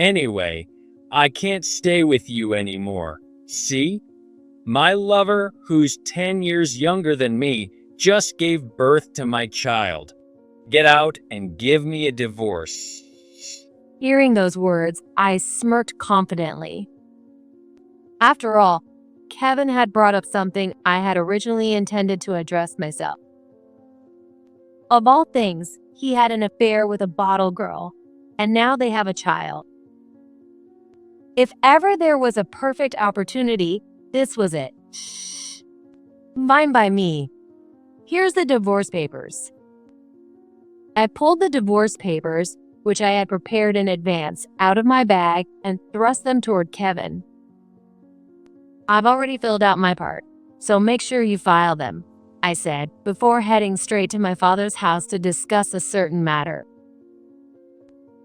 Anyway, I can't stay with you anymore. See? My lover, who's 10 years younger than me, just gave birth to my child. Get out and give me a divorce. Hearing those words, I smirked confidently. After all, Kevin had brought up something I had originally intended to address myself. Of all things, he had an affair with a bottle girl, and now they have a child. If ever there was a perfect opportunity, this was it. Fine by me. Here's the divorce papers. I pulled the divorce papers, which I had prepared in advance, out of my bag and thrust them toward Kevin. I've already filled out my part, so make sure you file them, I said, before heading straight to my father's house to discuss a certain matter.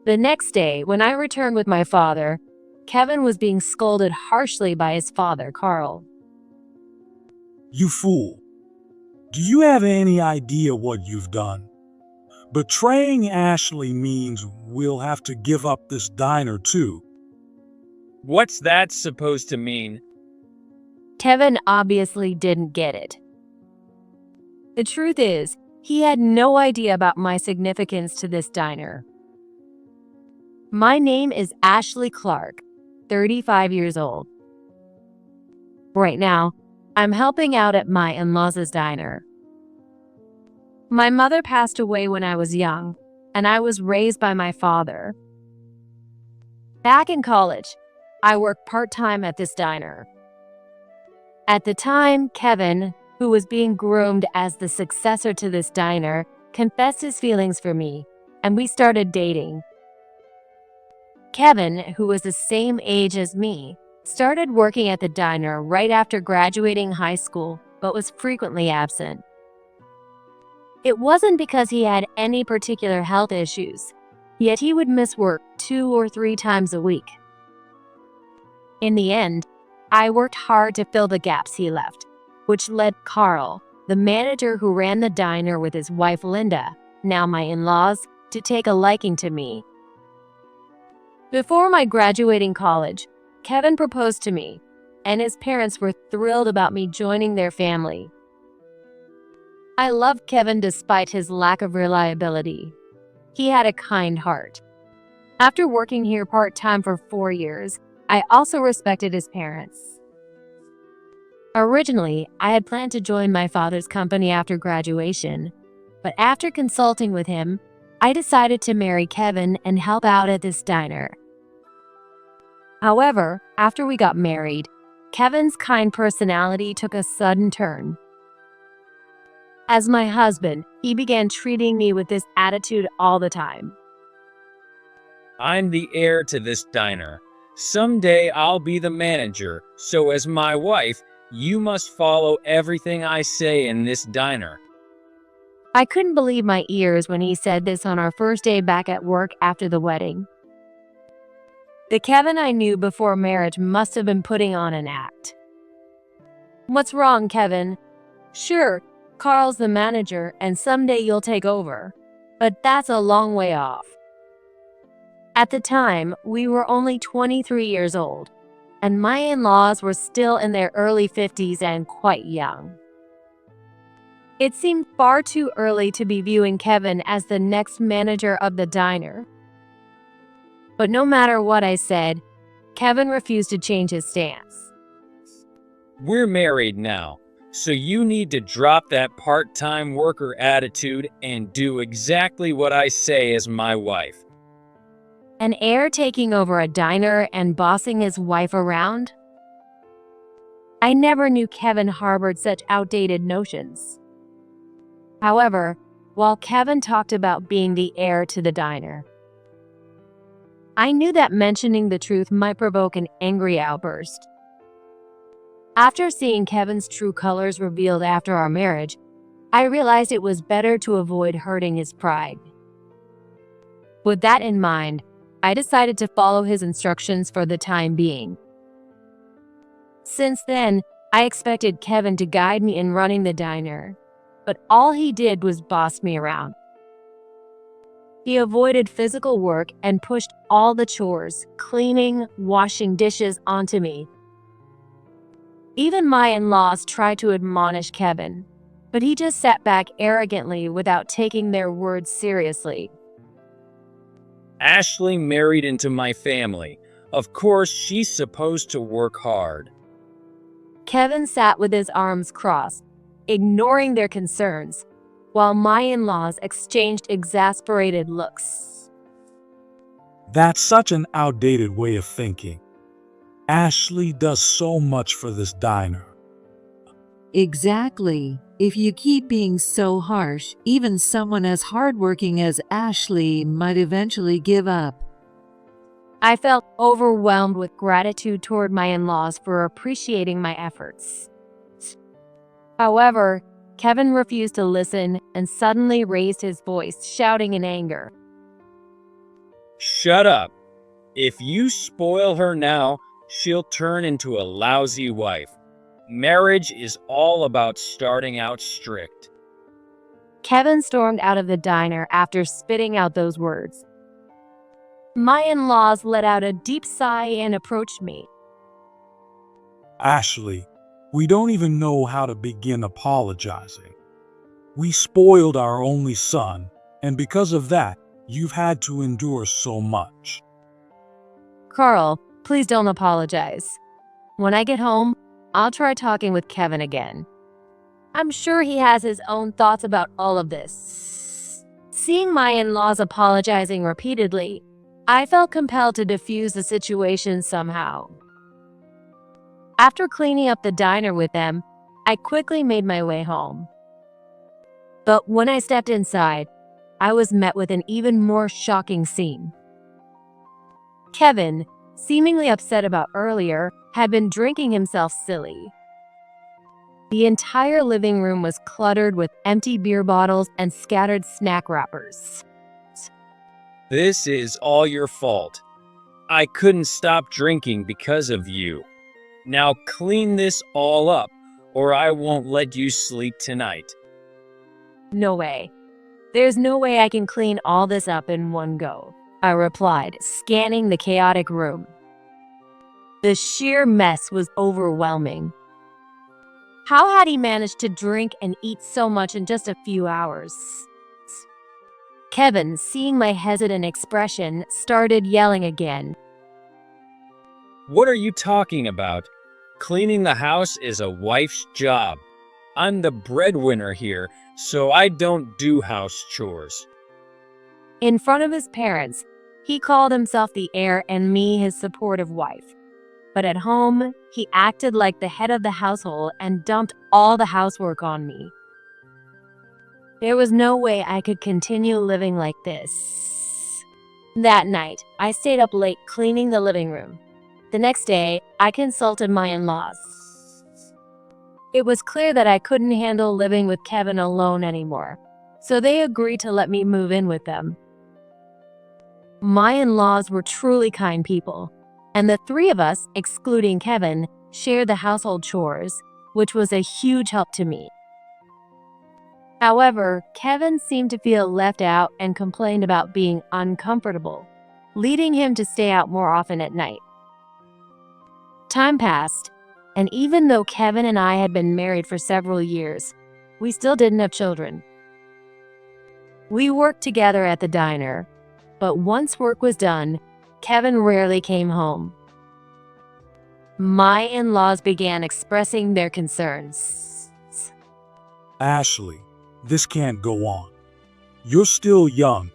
The next day, when I returned with my father, Kevin was being scolded harshly by his father, Carl. You fool. Do you have any idea what you've done? Betraying Ashley means we'll have to give up this diner too. What's that supposed to mean? Kevin obviously didn't get it. The truth is, he had no idea about my significance to this diner. My name is Ashley Clark, 35 years old. Right now, I'm helping out at my in-laws' diner. My mother passed away when I was young, and I was raised by my father. Back in college, I worked part-time at this diner. At the time, Kevin, who was being groomed as the successor to this diner, confessed his feelings for me, and we started dating. Kevin, who was the same age as me, started working at the diner right after graduating high school, but was frequently absent. It wasn't because he had any particular health issues, yet he would miss work 2 or 3 times a week. In the end, I worked hard to fill the gaps he left, which led Carl, the manager who ran the diner with his wife Linda, now my in-laws, to take a liking to me. Before my graduating college, Kevin proposed to me, and his parents were thrilled about me joining their family. I loved Kevin despite his lack of reliability. He had a kind heart. After working here part-time for 4 years, I also respected his parents. Originally, I had planned to join my father's company after graduation, but after consulting with him, I decided to marry Kevin and help out at this diner. However, after we got married, Kevin's kind personality took a sudden turn. As my husband, he began treating me with this attitude all the time. I'm the heir to this diner. Someday I'll be the manager, so as my wife, you must follow everything I say in this diner. I couldn't believe my ears when he said this on our first day back at work after the wedding. The Kevin I knew before marriage must have been putting on an act. What's wrong, Kevin? Sure, Carl's the manager and someday you'll take over, but that's a long way off. At the time, we were only 23 years old, and my in-laws were still in their early 50s and quite young. It seemed far too early to be viewing Kevin as the next manager of the diner. But no matter what I said, Kevin refused to change his stance. We're married now, so you need to drop that part-time worker attitude and do exactly what I say as my wife. An heir taking over a diner and bossing his wife around? I never knew Kevin harbored such outdated notions. However, while Kevin talked about being the heir to the diner, I knew that mentioning the truth might provoke an angry outburst. After seeing Kevin's true colors revealed after our marriage, I realized it was better to avoid hurting his pride. With that in mind, I decided to follow his instructions for the time being. Since then, I expected Kevin to guide me in running the diner, but all he did was boss me around. He avoided physical work and pushed all the chores, cleaning, washing dishes, onto me. Even my in-laws tried to admonish Kevin, but he just sat back arrogantly without taking their words seriously. Ashley married into my family. Of course, she's supposed to work hard. Kevin sat with his arms crossed, ignoring their concerns, while my in-laws exchanged exasperated looks. That's such an outdated way of thinking. Ashley does so much for this diner. Exactly. If you keep being so harsh, even someone as hardworking as Ashley might eventually give up. I felt overwhelmed with gratitude toward my in-laws for appreciating my efforts. However, Kevin refused to listen and suddenly raised his voice, shouting in anger. Shut up. If you spoil her now, she'll turn into a lousy wife. Marriage is all about starting out strict. Kevin stormed out of the diner after spitting out those words. My in-laws let out a deep sigh and approached me. Ashley, we don't even know how to begin apologizing. We spoiled our only son, and because of that, you've had to endure so much. Carl, please don't apologize. When I get home, I'll try talking with Kevin again. I'm sure he has his own thoughts about all of this. Seeing my in-laws apologizing repeatedly, I felt compelled to defuse the situation somehow. After cleaning up the diner with them, I quickly made my way home. But when I stepped inside, I was met with an even more shocking scene. Kevin, seemingly upset about earlier, had been drinking himself silly. The entire living room was cluttered with empty beer bottles and scattered snack wrappers. This is all your fault. I couldn't stop drinking because of you. Now clean this all up, or I won't let you sleep tonight. No way. There's no way I can clean all this up in one go, I replied, scanning the chaotic room. The sheer mess was overwhelming. How had he managed to drink and eat so much in just a few hours? Kevin, seeing my hesitant expression, started yelling again. What are you talking about? Cleaning the house is a wife's job. I'm the breadwinner here, so I don't do house chores. In front of his parents, he called himself the heir and me his supportive wife. But at home, he acted like the head of the household and dumped all the housework on me. There was no way I could continue living like this. That night, I stayed up late cleaning the living room. The next day, I consulted my in-laws. It was clear that I couldn't handle living with Kevin alone anymore, so they agreed to let me move in with them. My in-laws were truly kind people, and the three of us, excluding Kevin, shared the household chores, which was a huge help to me. However, Kevin seemed to feel left out and complained about being uncomfortable, leading him to stay out more often at night. Time passed, and even though Kevin and I had been married for several years, we still didn't have children. We worked together at the diner, but once work was done, Kevin rarely came home. My in-laws began expressing their concerns. Ashley, this can't go on. You're still young,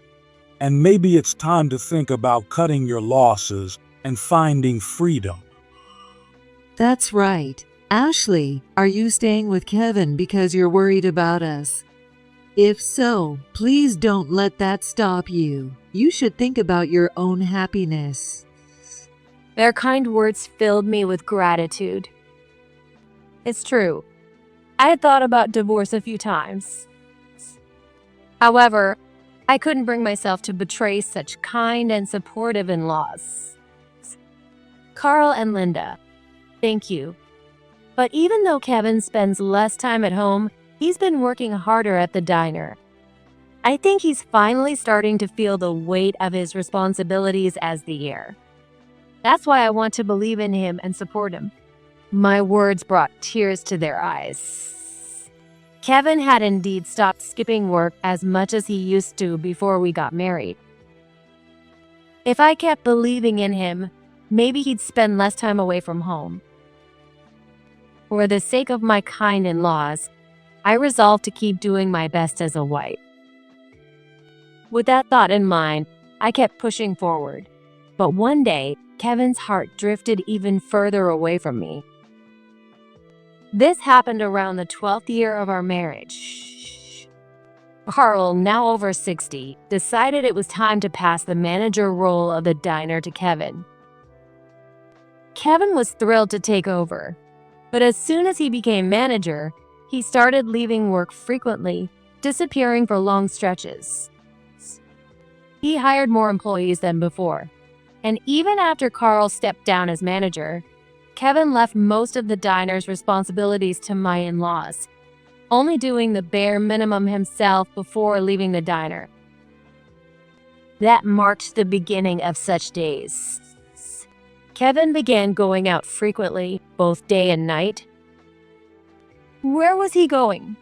and maybe it's time to think about cutting your losses and finding freedom. That's right. Ashley, are you staying with Kevin because you're worried about us? If so, please don't let that stop you. You should think about your own happiness. Their kind words filled me with gratitude. It's true. I had thought about divorce a few times. However, I couldn't bring myself to betray such kind and supportive in-laws. Carl and Linda, thank you. But even though Kevin spends less time at home, he's been working harder at the diner. I think he's finally starting to feel the weight of his responsibilities as the heir. That's why I want to believe in him and support him." My words brought tears to their eyes. Kevin had indeed stopped skipping work as much as he used to before we got married. If I kept believing in him, maybe he'd spend less time away from home. For the sake of my kind in-laws, I resolved to keep doing my best as a wife. With that thought in mind, I kept pushing forward. But one day, Kevin's heart drifted even further away from me. This happened around the 12th year of our marriage. Carl, now over 60, decided it was time to pass the manager role of the diner to Kevin. Kevin was thrilled to take over, but as soon as he became manager, he started leaving work frequently, disappearing for long stretches. He hired more employees than before, and even after Carl stepped down as manager, Kevin left most of the diner's responsibilities to my in-laws, only doing the bare minimum himself before leaving the diner. That marked the beginning of such days. Kevin began going out frequently, both day and night. Where was he going?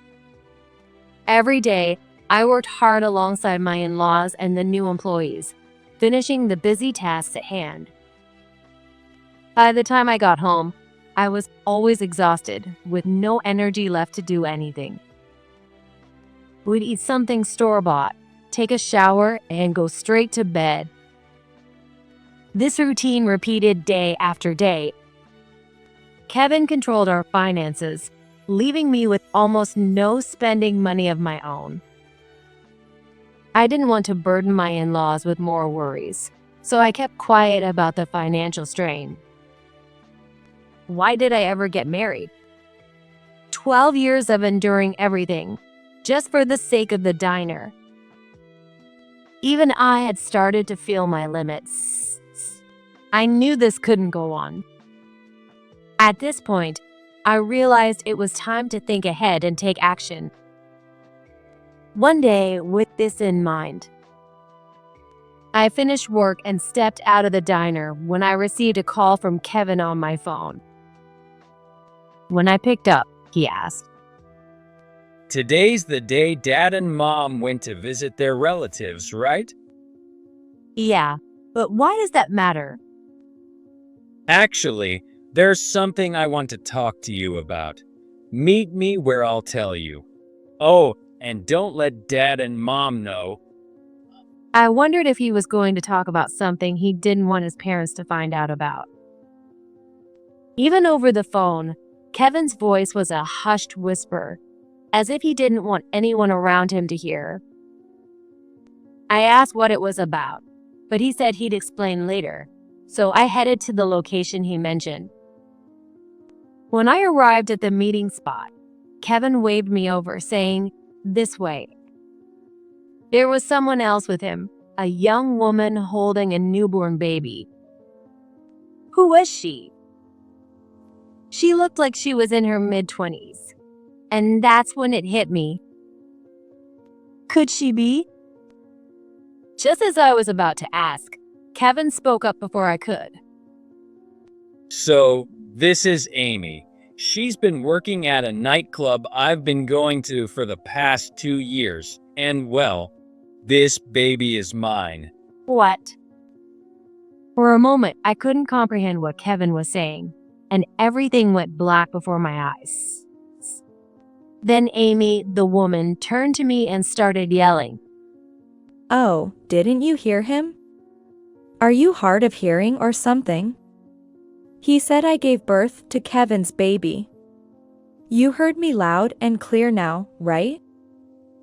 Every day, I worked hard alongside my in-laws and the new employees, finishing the busy tasks at hand. By the time I got home, I was always exhausted, with no energy left to do anything. We'd eat something store-bought, take a shower, and go straight to bed. This routine repeated day after day. Kevin controlled our finances, leaving me with almost no spending money of my own. I didn't want to burden my in-laws with more worries, so I kept quiet about the financial strain. Why did I ever get married? 12 years of enduring everything, just for the sake of the diner. Even I had started to feel my limits. I knew this couldn't go on. At this point, I realized it was time to think ahead and take action. One day, with this in mind, I finished work and stepped out of the diner when I received a call from Kevin on my phone. When I picked up, he asked, Today's the day Dad and Mom went to visit their relatives, right? "Yeah, but why does that matter?" Actually, there's something I want to talk to you about. Meet me where I'll tell you. Oh, and don't let Dad and Mom know. I wondered if he was going to talk about something he didn't want his parents to find out about. Even over the phone, Kevin's voice was a hushed whisper, as if he didn't want anyone around him to hear. I asked what it was about, but he said he'd explain later, so I headed to the location he mentioned. When I arrived at the meeting spot, Kevin waved me over, saying, "This way." There was someone else with him, a young woman holding a newborn baby. Who was she? She looked like she was in her mid-20s. And that's when it hit me. Could she be? Just as I was about to ask, Kevin spoke up before I could. So, this is Amy. She's been working at a nightclub I've been going to for the past 2 years. And well, this baby is mine. What? For a moment, I couldn't comprehend what Kevin was saying, and everything went black before my eyes. Then Amy, the woman, turned to me and started yelling. "Oh, didn't you hear him? Are you hard of hearing or something? He said I gave birth to Kevin's baby. You heard me loud and clear now, right?"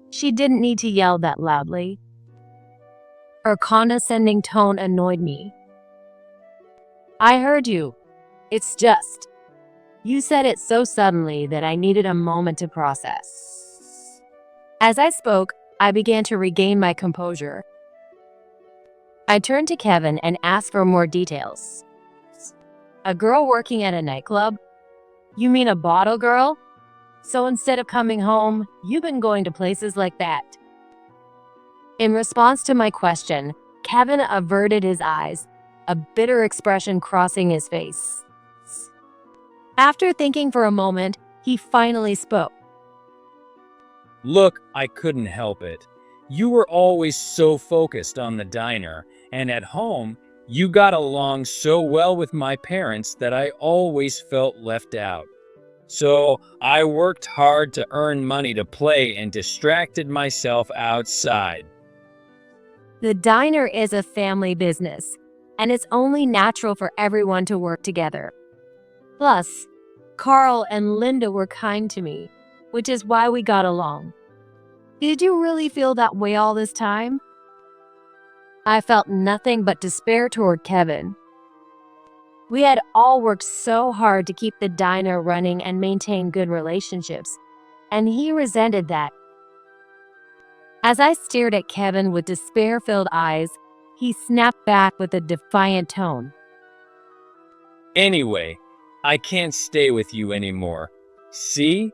She didn't need to yell that loudly. Her condescending tone annoyed me. "I heard you. It's just, you said it so suddenly that I needed a moment to process." As I spoke, I began to regain my composure. I turned to Kevin and asked for more details. "A girl working at a nightclub? You mean a bottle girl? So instead of coming home, you've been going to places like that?" In response to my question, Kevin averted his eyes, a bitter expression crossing his face. After thinking for a moment, he finally spoke. Look, I couldn't help it. You were always so focused on the diner, and at home, you got along so well with my parents that I always felt left out. So I worked hard to earn money to play and distracted myself outside. The diner is a family business, and it's only natural for everyone to work together. Plus, Carl and Linda were kind to me, which is why we got along. Did you really feel that way all this time? I felt nothing but despair toward Kevin. We had all worked so hard to keep the diner running and maintain good relationships, and he resented that. As I stared at Kevin with despair-filled eyes, he snapped back with a defiant tone. Anyway, I can't stay with you anymore. See?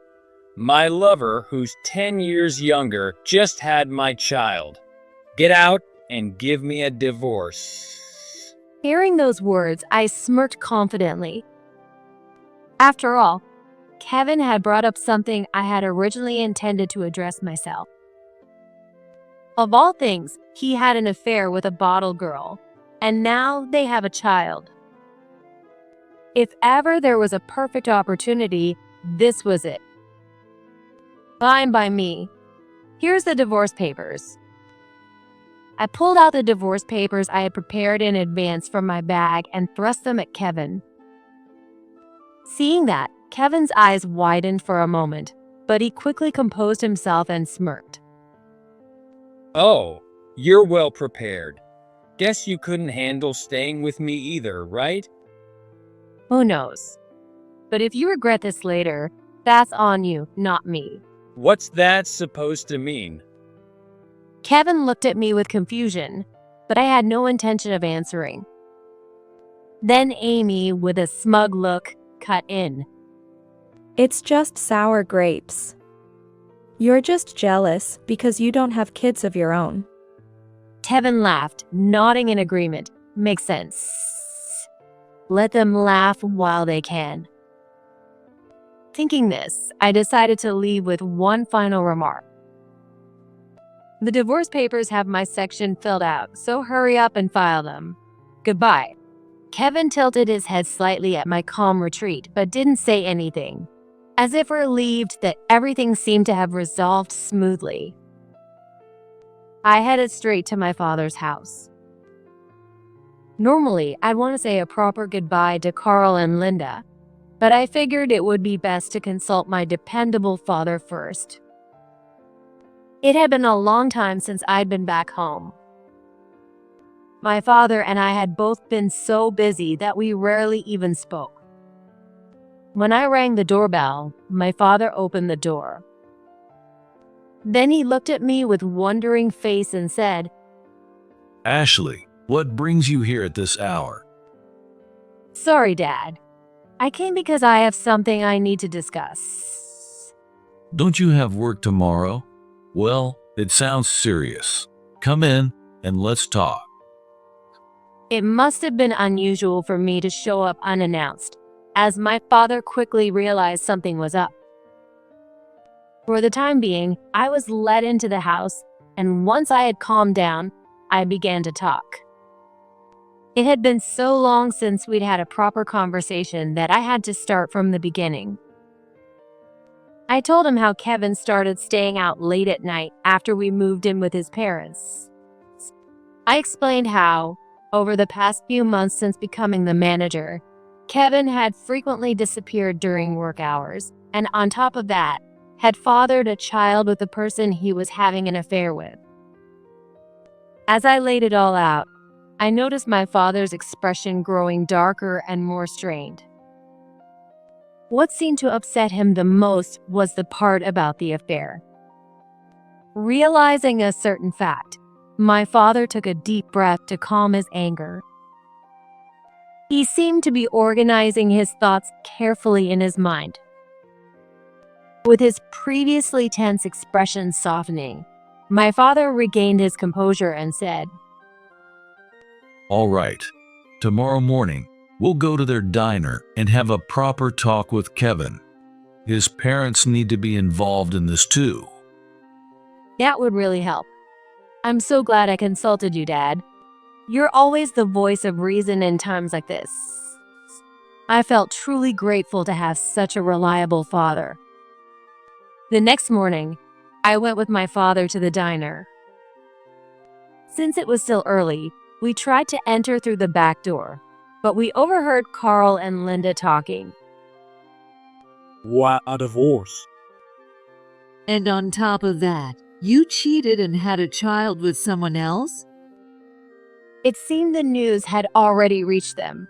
My lover, who's 10 years younger, just had my child. Get out and give me a divorce. Hearing those words, I smirked confidently. After all, Kevin had brought up something I had originally intended to address myself. Of all things, he had an affair with a bottle girl, and now they have a child. If ever there was a perfect opportunity, this was it. Fine by me. Here's the divorce papers. I pulled out the divorce papers I had prepared in advance from my bag and thrust them at Kevin. Seeing that, Kevin's eyes widened for a moment, but he quickly composed himself and smirked. Oh, you're well prepared. Guess you couldn't handle staying with me either, right? Who knows? But if you regret this later, that's on you, not me. What's that supposed to mean? Kevin looked at me with confusion, but I had no intention of answering. Then Amy, with a smug look, cut in. It's just sour grapes. You're just jealous because you don't have kids of your own. Kevin laughed, nodding in agreement. Makes sense. Let them laugh while they can. Thinking this, I decided to leave with one final remark. The divorce papers have my section filled out, so hurry up and file them. Goodbye. Kevin tilted his head slightly at my calm retreat, but didn't say anything, as if relieved that everything seemed to have resolved smoothly. I headed straight to my father's house. Normally, I'd want to say a proper goodbye to Carl and Linda, but I figured it would be best to consult my dependable father first. It had been a long time since I'd been back home. My father and I had both been so busy that we rarely even spoke. When I rang the doorbell, my father opened the door. Then he looked at me with wondering face and said, Ashley, what brings you here at this hour? Sorry, Dad. I came because I have something I need to discuss. Don't you have work tomorrow? Well, it sounds serious. Come in and let's talk. It must have been unusual for me to show up unannounced, as my father quickly realized something was up. For the time being, I was led into the house, and once I had calmed down, I began to talk. It had been so long since we'd had a proper conversation that I had to start from the beginning. I told him how Kevin started staying out late at night after we moved in with his parents. I explained how, over the past few months since becoming the manager, Kevin had frequently disappeared during work hours, and on top of that, had fathered a child with the person he was having an affair with. As I laid it all out, I noticed my father's expression growing darker and more strained. What seemed to upset him the most was the part about the affair. Realizing a certain fact, my father took a deep breath to calm his anger. He seemed to be organizing his thoughts carefully in his mind. With his previously tense expression softening, My father regained his composure and said, All right. Tomorrow morning, we'll go to their diner and have a proper talk with Kevin. His parents need to be involved in this too. "That would really help. I'm so glad I consulted you, Dad. You're always the voice of reason in times like this." I felt truly grateful to have such a reliable father. The next morning, I went with my father to the diner. Since it was still early, we tried to enter through the back door, but we overheard Carl and Linda talking. What a divorce. And on top of that, you cheated and had a child with someone else? It seemed the news had already reached them.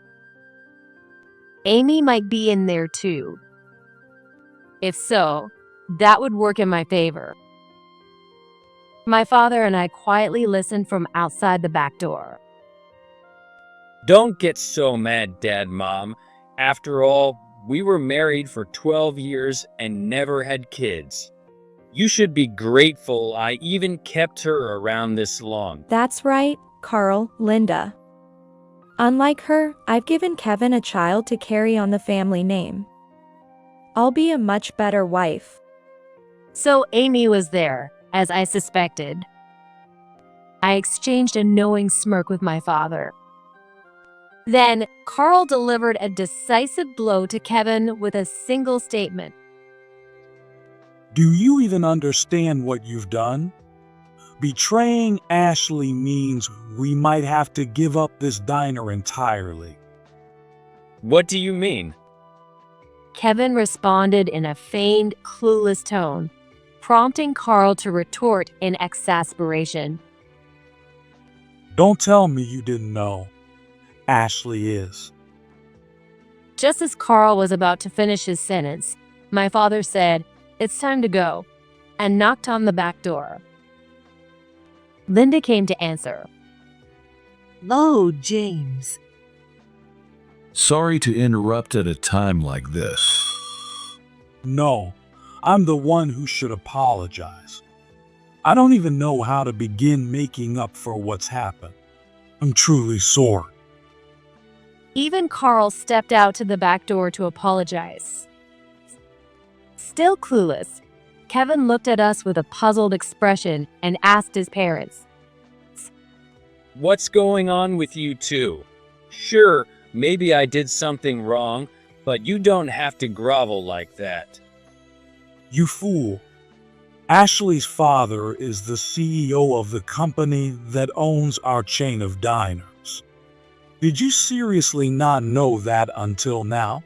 Amy might be in there too. If so, that would work in my favor. My father and I quietly listened from outside the back door. Don't get so mad, Dad, Mom. After all, we were married for 12 years and never had kids. You should be grateful I even kept her around this long. That's right, Carl, Linda. Unlike her, I've given Kevin a child to carry on the family name. I'll be a much better wife. So Amy was there, as I suspected. I exchanged a knowing smirk with my father. Then, Carl delivered a decisive blow to Kevin with a single statement. Do you even understand what you've done? Betraying Ashley means we might have to give up this diner entirely. What do you mean? Kevin responded in a feigned, clueless tone, prompting Carl to retort in exasperation. Don't tell me you didn't know. Ashley is. Just as Carl was about to finish his sentence, my father said, "It's time to go," and knocked on the back door. Linda came to answer. Oh, James. Sorry to interrupt at a time like this. No, I'm the one who should apologize. I don't even know how to begin making up for what's happened. I'm truly sorry. Even Carl stepped out to the back door to apologize. Still clueless, Kevin looked at us with a puzzled expression and asked his parents, What's going on with you two? Sure, maybe I did something wrong, but you don't have to grovel like that. You fool. Ashley's father is the CEO of the company that owns our chain of diners. Did you seriously not know that until now?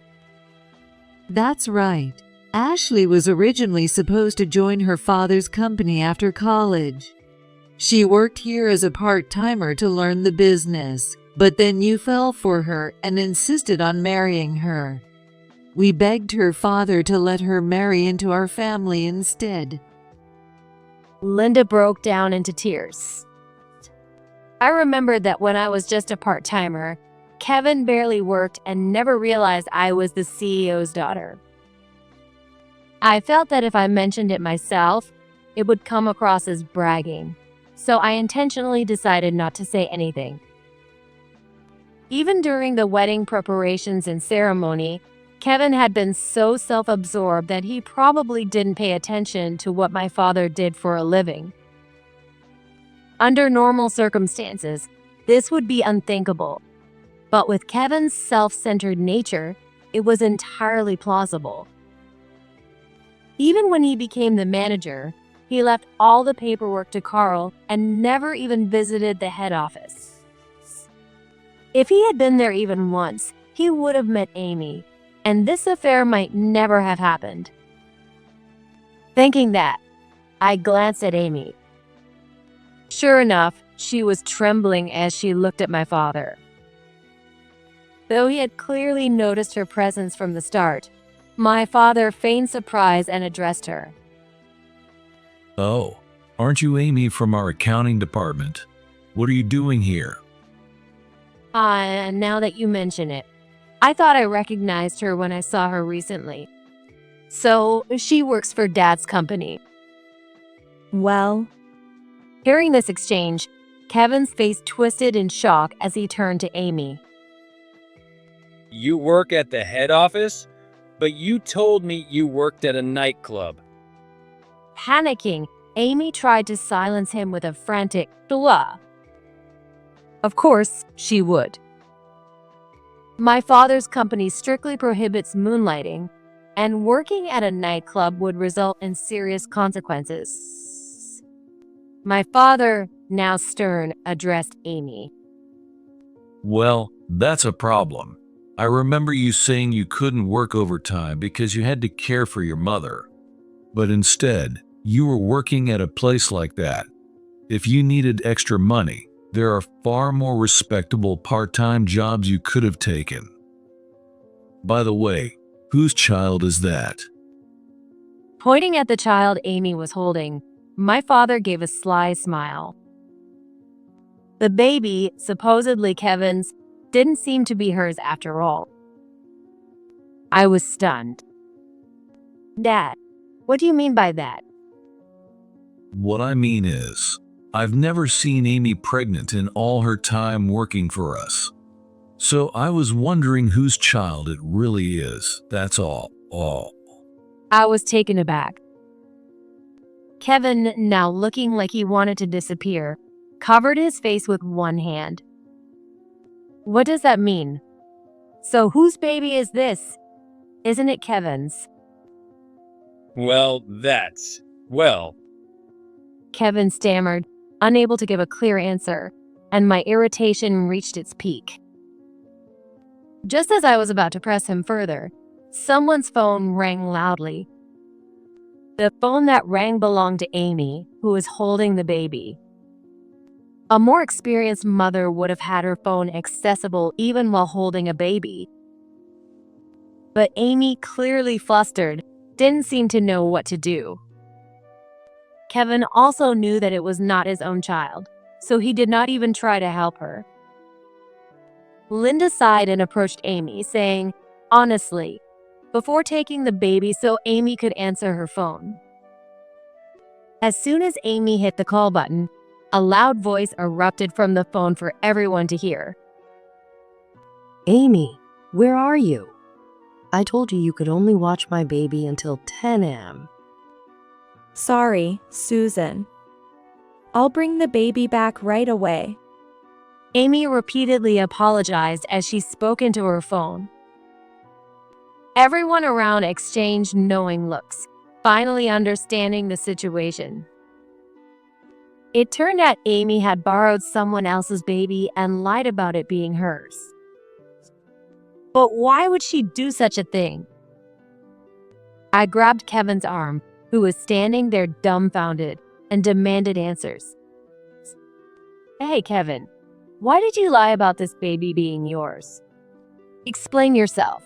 That's right. Ashley was originally supposed to join her father's company after college. She worked here as a part-timer to learn the business, but then you fell for her and insisted on marrying her. We begged her father to let her marry into our family instead. Linda broke down into tears. I remembered that when I was just a part-timer, Kevin barely worked and never realized I was the CEO's daughter. I felt that if I mentioned it myself, it would come across as bragging, so I intentionally decided not to say anything. Even during the wedding preparations and ceremony, Kevin had been so self-absorbed that he probably didn't pay attention to what my father did for a living. Under normal circumstances, this would be unthinkable, but with Kevin's self-centered nature, it was entirely plausible. Even when he became the manager, he left all the paperwork to Carl and never even visited the head office. If he had been there even once, he would have met Amy, and this affair might never have happened. Thinking that, I glanced at Amy. Sure enough, she was trembling as she looked at my father. Though he had clearly noticed her presence from the start, my father feigned surprise and addressed her. Oh, aren't you Amy from our accounting department? What are you doing here? Now that you mention it, I thought I recognized her when I saw her recently. So, she works for Dad's company. Well, Hearing this exchange, Kevin's face twisted in shock as he turned to Amy. You work at the head office? But you told me you worked at a nightclub. Panicking, Amy tried to silence him with a frantic blah. Of course, she would. My father's company strictly prohibits moonlighting, and working at a nightclub would result in serious consequences. My father, now stern, addressed Amy. Well, that's a problem. I remember you saying you couldn't work overtime because you had to care for your mother. But instead, you were working at a place like that. If you needed extra money, there are far more respectable part-time jobs you could have taken. By the way, whose child is that? Pointing at the child Amy was holding, my father gave a sly smile. The baby, supposedly Kevin's, didn't seem to be hers after all. I was stunned. Dad, what do you mean by that? What I mean is, I've never seen Amy pregnant in all her time working for us. So I was wondering whose child it really is, that's all. I was taken aback. Kevin, now looking like he wanted to disappear, covered his face with one hand. What does that mean? So whose baby is this? Isn't it Kevin's? Well, Kevin stammered, unable to give a clear answer, and my irritation reached its peak. Just as I was about to press him further, someone's phone rang loudly. The phone that rang belonged to Amy, who was holding the baby. A more experienced mother would have had her phone accessible even while holding a baby. But Amy, clearly flustered, didn't seem to know what to do. Kevin also knew that it was not his own child, so he did not even try to help her. Linda sighed and approached Amy, saying, honestly, before taking the baby so Amy could answer her phone. As soon as Amy hit the call button, a loud voice erupted from the phone for everyone to hear. Amy, where are you? I told you could only watch my baby until 10 a.m. Sorry, Susan. I'll bring the baby back right away. Amy repeatedly apologized as she spoke into her phone. Everyone around exchanged knowing looks, finally understanding the situation. It turned out Amy had borrowed someone else's baby and lied about it being hers. But why would she do such a thing? I grabbed Kevin's arm, who was standing there dumbfounded, and demanded answers. Hey, Kevin, why did you lie about this baby being yours? Explain yourself.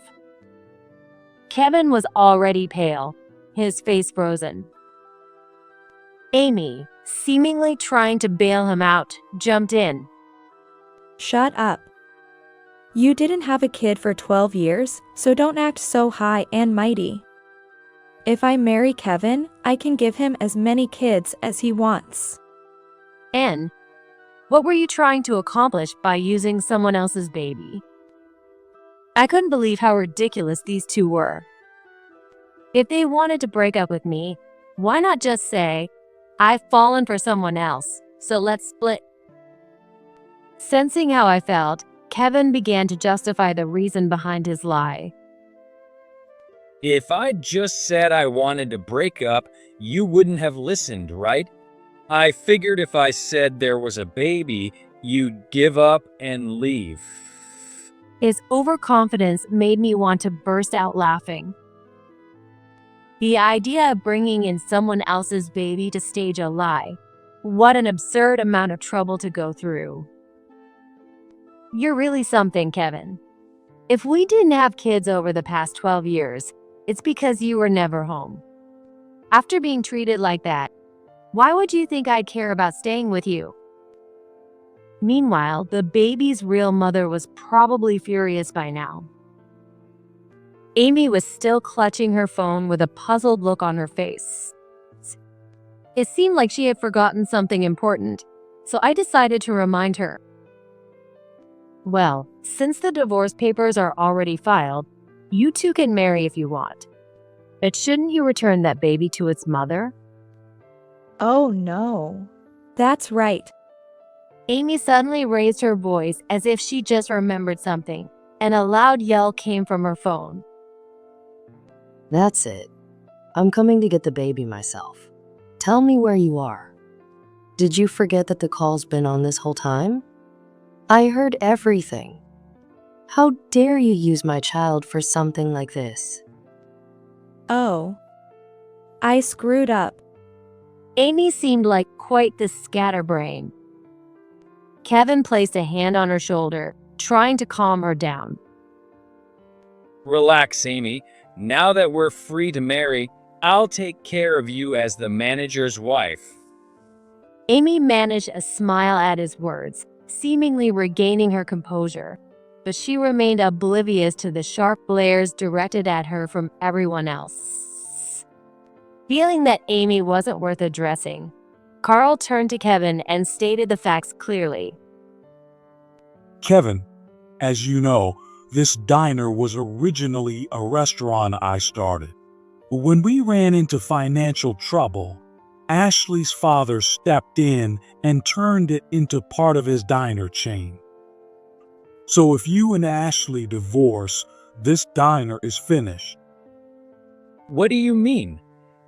Kevin was already pale, his face frozen. Amy, seemingly trying to bail him out, jumped in. Shut up. You didn't have a kid for 12 years, so don't act so high and mighty. If I marry Kevin, I can give him as many kids as he wants. And what were you trying to accomplish by using someone else's baby? I couldn't believe how ridiculous these two were. If they wanted to break up with me, why not just say, I've fallen for someone else, so let's split. Sensing how I felt, Kevin began to justify the reason behind his lie. If I just said I wanted to break up, you wouldn't have listened, right? I figured if I said there was a baby, you'd give up and leave. His overconfidence made me want to burst out laughing. The idea of bringing in someone else's baby to stage a lie. What an absurd amount of trouble to go through. You're really something, Kevin. If we didn't have kids over the past 12 years, it's because you were never home. After being treated like that, why would you think I'd care about staying with you? Meanwhile, the baby's real mother was probably furious by now. Amy was still clutching her phone with a puzzled look on her face. It seemed like she had forgotten something important, so I decided to remind her. Well, since the divorce papers are already filed, you two can marry if you want. But shouldn't you return that baby to its mother? Oh no. That's right. Amy suddenly raised her voice as if she just remembered something, and a loud yell came from her phone. That's it. I'm coming to get the baby myself. Tell me where you are. Did you forget that the call's been on this whole time? I heard everything. How dare you use my child for something like this? Oh. I screwed up. Amy seemed like quite the scatterbrain. Kevin placed a hand on her shoulder, trying to calm her down. Relax, Amy. Now that we're free to marry, I'll take care of you as the manager's wife. Amy managed a smile at his words, seemingly regaining her composure, but she remained oblivious to the sharp glares directed at her from everyone else. Feeling that Amy wasn't worth addressing, Carl turned to Kevin and stated the facts clearly. Kevin, as you know, this diner was originally a restaurant I started. When we ran into financial trouble, Ashley's father stepped in and turned it into part of his diner chain. So if you and Ashley divorce, this diner is finished. What do you mean?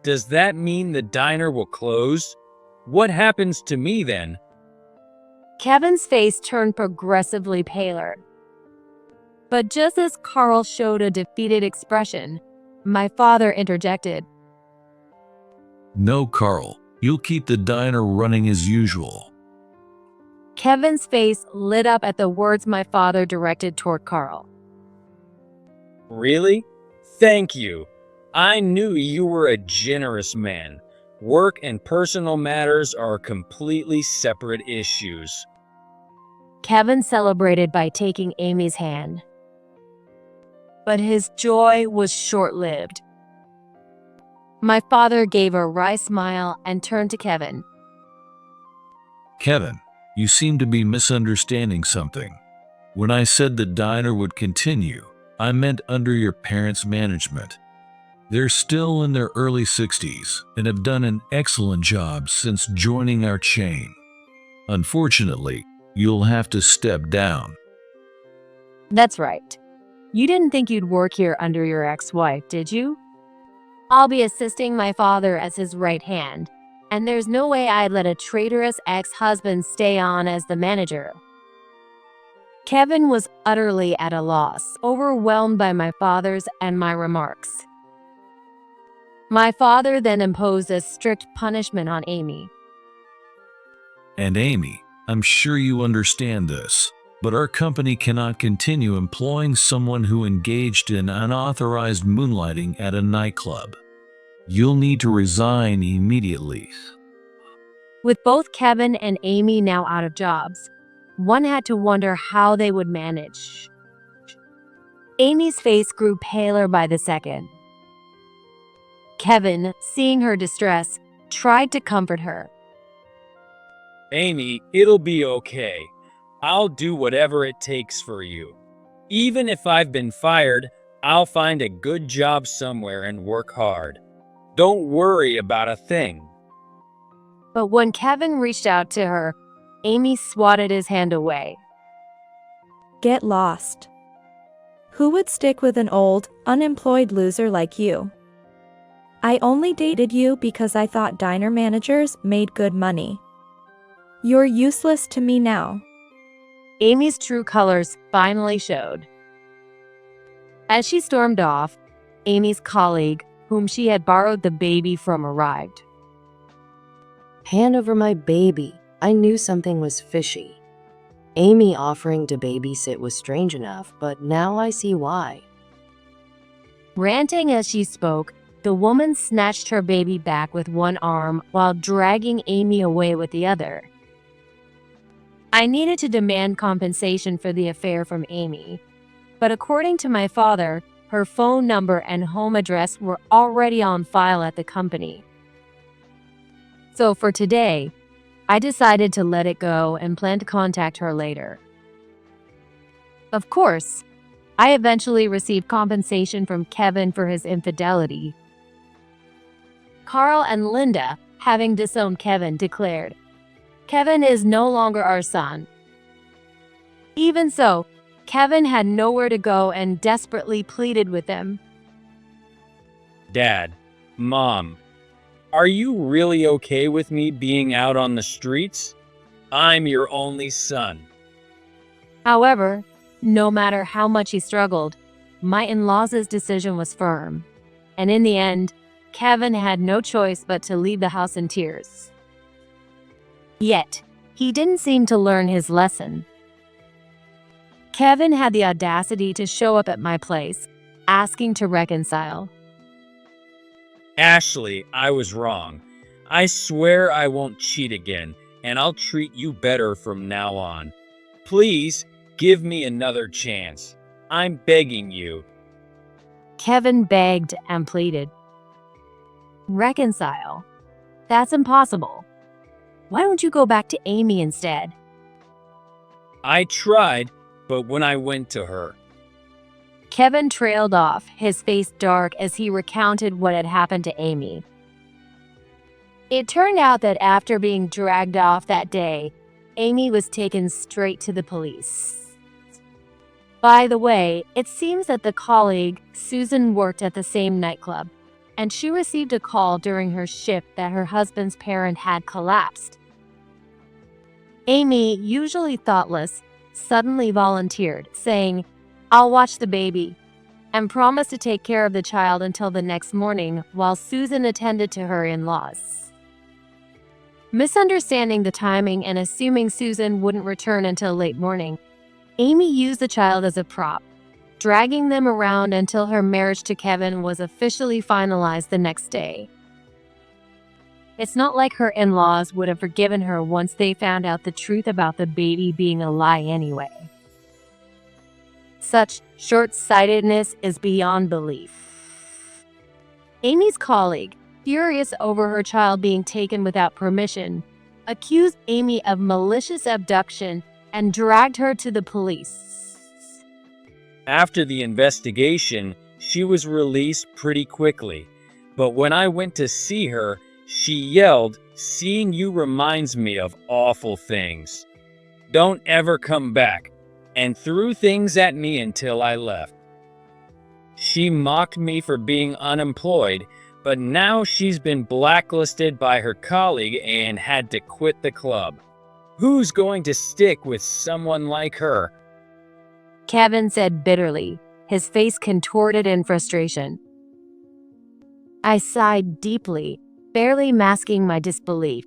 Does that mean the diner will close? What happens to me then? Kevin's face turned progressively paler. But just as Carl showed a defeated expression, my father interjected. No, Carl. You'll keep the diner running as usual. Kevin's face lit up at the words my father directed toward Carl. Really? Thank you. I knew you were a generous man. Work and personal matters are completely separate issues. Kevin celebrated by taking Amy's hand. But his joy was short-lived. My father gave a wry smile and turned to Kevin. Kevin, you seem to be misunderstanding something. When I said the diner would continue, I meant under your parents' management. They're still in their early 60s and have done an excellent job since joining our chain. Unfortunately, you'll have to step down. That's right. You didn't think you'd work here under your ex-wife, did you? I'll be assisting my father as his right hand, and there's no way I'd let a traitorous ex-husband stay on as the manager. Kevin was utterly at a loss, overwhelmed by my father's and my remarks. My father then imposed a strict punishment on Amy. And Amy, I'm sure you understand this, but our company cannot continue employing someone who engaged in unauthorized moonlighting at a nightclub. You'll need to resign immediately. With both Kevin and Amy now out of jobs, one had to wonder how they would manage. Amy's face grew paler by the second. Kevin, seeing her distress, tried to comfort her. Amy, it'll be okay. I'll do whatever it takes for you. Even if I've been fired, I'll find a good job somewhere and work hard. Don't worry about a thing. But when Kevin reached out to her, Amy swatted his hand away. Get lost. Who would stick with an old, unemployed loser like you? I only dated you because I thought diner managers made good money. You're useless to me now. Amy's true colors finally showed. As she stormed off, Amy's colleague, whom she had borrowed the baby from, arrived. Hand over my baby. I knew something was fishy. Amy offering to babysit was strange enough, but now I see why. Ranting as she spoke, the woman snatched her baby back with one arm while dragging Amy away with the other. I needed to demand compensation for the affair from Amy, but according to my father, her phone number and home address were already on file at the company. So for today, I decided to let it go and plan to contact her later. Of course, I eventually received compensation from Kevin for his infidelity. Carl and Linda, having disowned Kevin, declared, "Kevin is no longer our son." Even so, Kevin had nowhere to go and desperately pleaded with them. Dad, Mom, are you really okay with me being out on the streets? I'm your only son. However, no matter how much he struggled, my in-laws' decision was firm. And in the end, Kevin had no choice but to leave the house in tears. Yet, he didn't seem to learn his lesson. Kevin had the audacity to show up at my place, asking to reconcile. Ashley, I was wrong. I swear I won't cheat again, and I'll treat you better from now on. Please, give me another chance. I'm begging you. Kevin begged and pleaded. Reconcile? That's impossible. Why don't you go back to Amy instead? I tried, but when I went to her, Kevin trailed off, his face dark as he recounted what had happened to Amy. It turned out that after being dragged off that day, Amy was taken straight to the police. By the way, it seems that the colleague, Susan, worked at the same nightclub, and she received a call during her shift that her husband's parent had collapsed. Amy, usually thoughtless, suddenly volunteered, saying, "I'll watch the baby," and promised to take care of the child until the next morning while Susan attended to her in-laws. Misunderstanding the timing and assuming Susan wouldn't return until late morning, Amy used the child as a prop, dragging them around until her marriage to Kevin was officially finalized the next day. It's not like her in-laws would have forgiven her once they found out the truth about the baby being a lie anyway. Such short-sightedness is beyond belief. Amy's colleague, furious over her child being taken without permission, accused Amy of malicious abduction and dragged her to the police. after the investigation, she was released pretty quickly. But when I went to see her, she yelled, "Seeing you reminds me of awful things. Don't ever come back," and threw things at me until I left. She mocked me for being unemployed, but now she's been blacklisted by her colleague and had to quit the club. Who's going to stick with someone like her? Kevin said bitterly, his face contorted in frustration. I sighed deeply, barely masking my disbelief.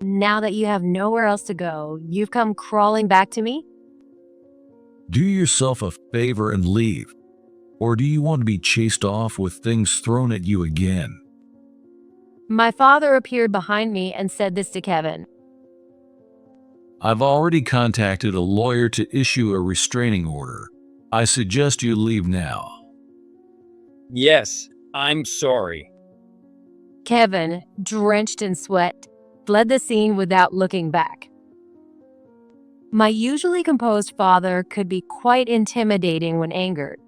Now that you have nowhere else to go, you've come crawling back to me? Do yourself a favor and leave. Or do you want to be chased off with things thrown at you again? My father appeared behind me and said this to Kevin. I've already contacted a lawyer to issue a restraining order. I suggest you leave now. Yes, I'm sorry. Kevin, drenched in sweat, fled the scene without looking back. My usually composed father could be quite intimidating when angered.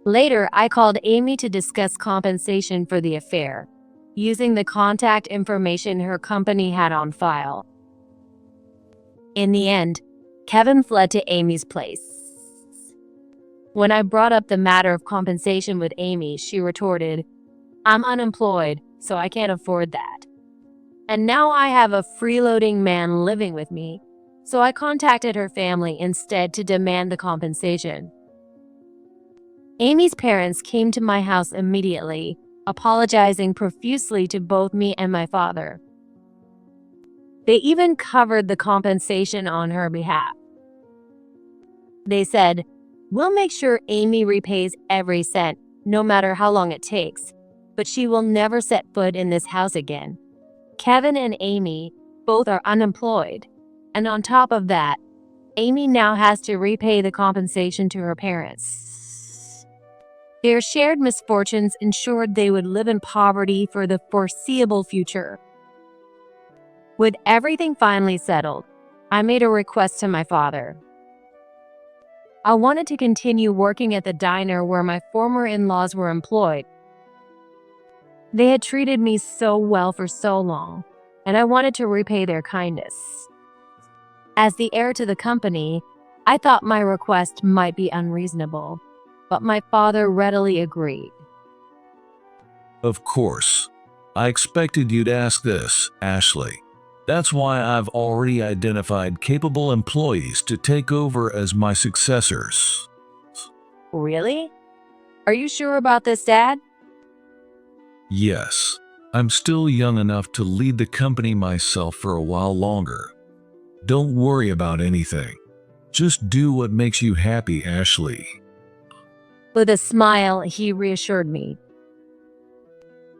Later, I called Amy to discuss compensation for the affair, using the contact information her company had on file. In the end, Kevin fled to Amy's place. When I brought up the matter of compensation with Amy, she retorted, "I'm unemployed, so I can't afford that. And now I have a freeloading man living with me, so I contacted her family instead to demand the compensation." Amy's parents came to my house immediately, apologizing profusely to both me and my father. They even covered the compensation on her behalf. They said, "We'll make sure Amy repays every cent, no matter how long it takes, but she will never set foot in this house again. Kevin and Amy both are unemployed, and on top of that, Amy now has to repay the compensation to her parents." Their shared misfortunes ensured they would live in poverty for the foreseeable future. With everything finally settled, I made a request to my father. I wanted to continue working at the diner where my former in-laws were employed. They had treated me so well for so long, and I wanted to repay their kindness. As the heir to the company, I thought my request might be unreasonable, but my father readily agreed. Of course. I expected you'd ask this, Ashley. That's why I've already identified capable employees to take over as my successors. Really? Are you sure about this, Dad? Yes, I'm still young enough to lead the company myself for a while longer. Don't worry about anything. Just do what makes you happy, Ashley. With a smile, he reassured me.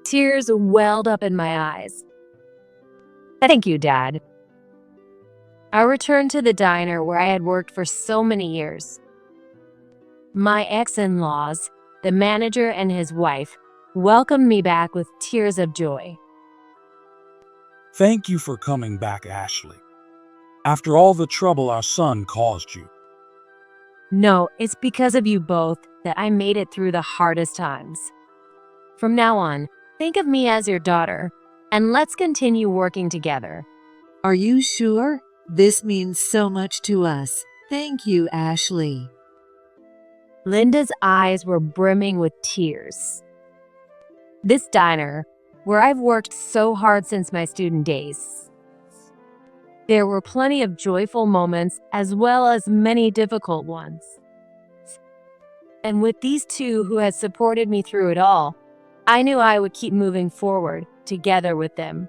Tears welled up in my eyes. Thank you, Dad. I returned to the diner where I had worked for so many years. My ex-in-laws, the manager and his wife, welcomed me back with tears of joy. Thank you for coming back, Ashley. After all the trouble our son caused you. No, it's because of you both that I made it through the hardest times. From now on, think of me as your daughter, and let's continue working together. Are you sure? This means so much to us. Thank you, Ashley. Linda's eyes were brimming with tears. This diner, where I've worked so hard since my student days. There were plenty of joyful moments as well as many difficult ones. And with these two who had supported me through it all, I knew I would keep moving forward together with them.